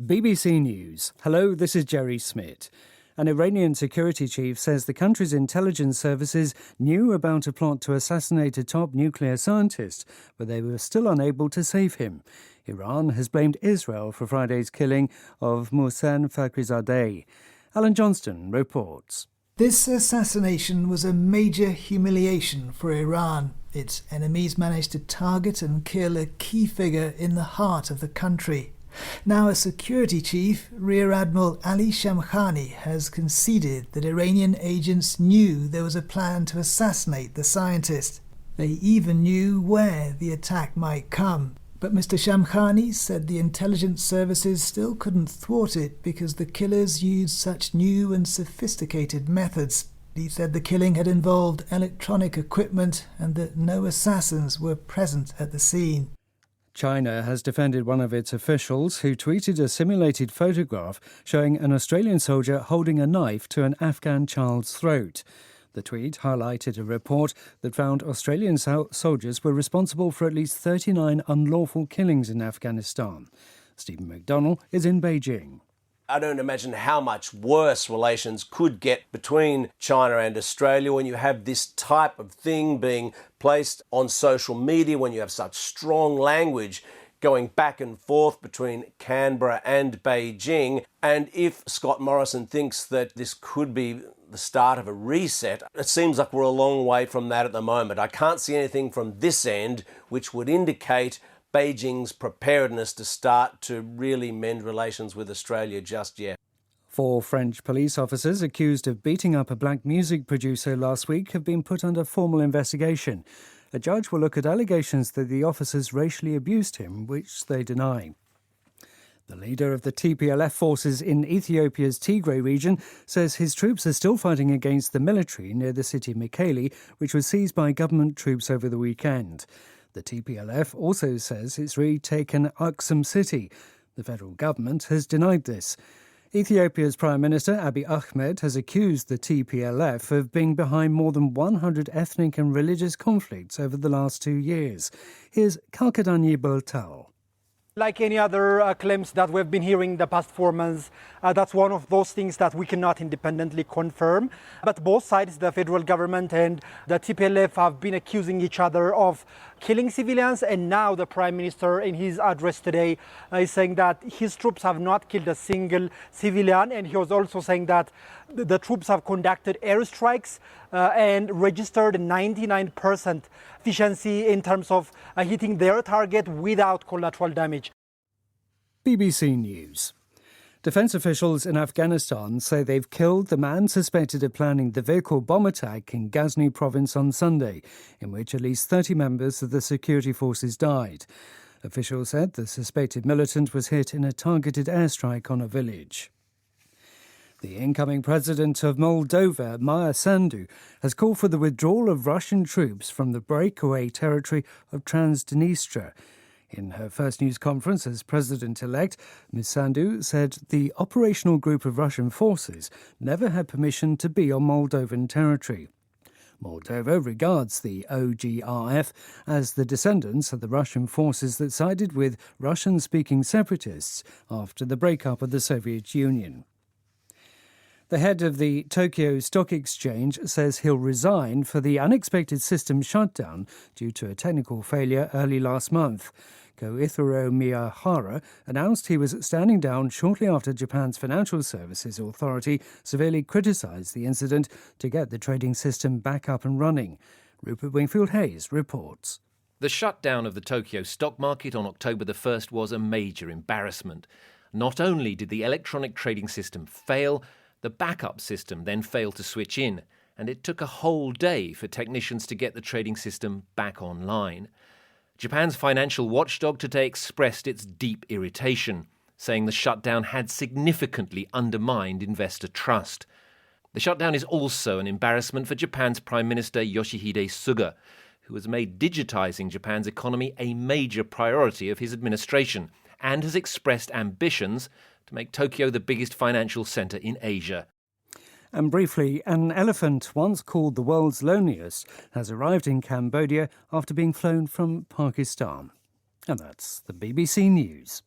BBC News. Hello, this is Jerry Smith. An Iranian security chief says the country's intelligence services knew about a plot to assassinate a top nuclear scientist, but they were still unable to save him. Iran has blamed Israel for Friday's killing of Mohsen Fakhrizadeh. Alan Johnston reports. This assassination was a major humiliation for Iran. Its enemies managed to target and kill a key figure in the heart of the country. Now a security chief, Rear Admiral Ali Shamkhani, has conceded that Iranian agents knew there was a plan to assassinate the scientist. They even knew where the attack might come. But Mr. Shamkhani said the intelligence services still couldn't thwart it because the killers used such new and sophisticated methods. He said the killing had involved electronic equipment and that no assassins were present at the scene. China has defended one of its officials who tweeted a simulated photograph showing an Australian soldier holding a knife to an Afghan child's throat. The tweet highlighted a report that found Australian soldiers were responsible for at least 39 unlawful killings in Afghanistan. Stephen McDonnell is in Beijing. I don't imagine how much worse relations could get between China and Australia when you have this type of thing being placed on social media, when you have such strong language going back and forth between Canberra and Beijing. And if Scott Morrison thinks that this could be the start of a reset, it seems like we're a long way from that at the moment. I can't see anything from this end which would indicate Beijing's preparedness to start to really mend relations with Australia just yet. 4 French police officers accused of beating up a black music producer last week have been put under formal investigation. A judge will look at allegations that the officers racially abused him, which they deny. The leader of the TPLF forces in Ethiopia's Tigray region says his troops are still fighting against the military near the city Mekelle, which was seized by government troops over the weekend. The TPLF also says it's retaken Aksum city. The federal government has denied this. Ethiopia's Prime Minister Abiy Ahmed has accused the TPLF of being behind more than 100 ethnic and religious conflicts over the last 2 years. Here's Kalkadanyi Bultal. Like any other claims that we've been hearing the past 4 months, that's one of those things that we cannot independently confirm. But both sides, the federal government and the TPLF, have been accusing each other of killing civilians. And now the Prime Minister, in his address today, is saying that his troops have not killed a single civilian. And he was also saying that the troops have conducted airstrikes and registered 99% efficiency in terms of hitting their target without collateral damage. BBC News. Defence officials in Afghanistan say they've killed the man suspected of planning the vehicle bomb attack in Ghazni province on Sunday, in which at least 30 members of the security forces died. Officials said the suspected militant was hit in a targeted airstrike on a village. The incoming president of Moldova, Maia Sandu, has called for the withdrawal of Russian troops from the breakaway territory of Transnistria. In her first news conference as president-elect, Ms. Sandu said the operational group of Russian forces never had permission to be on Moldovan territory. Moldova regards the OGRF as the descendants of the Russian forces that sided with Russian-speaking separatists after the breakup of the Soviet Union. The head of the Tokyo Stock Exchange says he'll resign for the unexpected system shutdown due to a technical failure early last month. Koichiro Miyahara announced he was standing down shortly after Japan's Financial Services Authority severely criticised the incident to get the trading system back up and running. Rupert Wingfield-Hayes reports. The shutdown of the Tokyo stock market on October the 1st was a major embarrassment. Not only did the electronic trading system fail, the backup system then failed to switch in, and it took a whole day for technicians to get the trading system back online. Japan's financial watchdog today expressed its deep irritation, saying the shutdown had significantly undermined investor trust. The shutdown is also an embarrassment for Japan's Prime Minister Yoshihide Suga, who has made digitizing Japan's economy a major priority of his administration and has expressed ambitions to make Tokyo the biggest financial centre in Asia. And briefly, an elephant once called the world's loneliest has arrived in Cambodia after being flown from Pakistan. And that's the BBC News.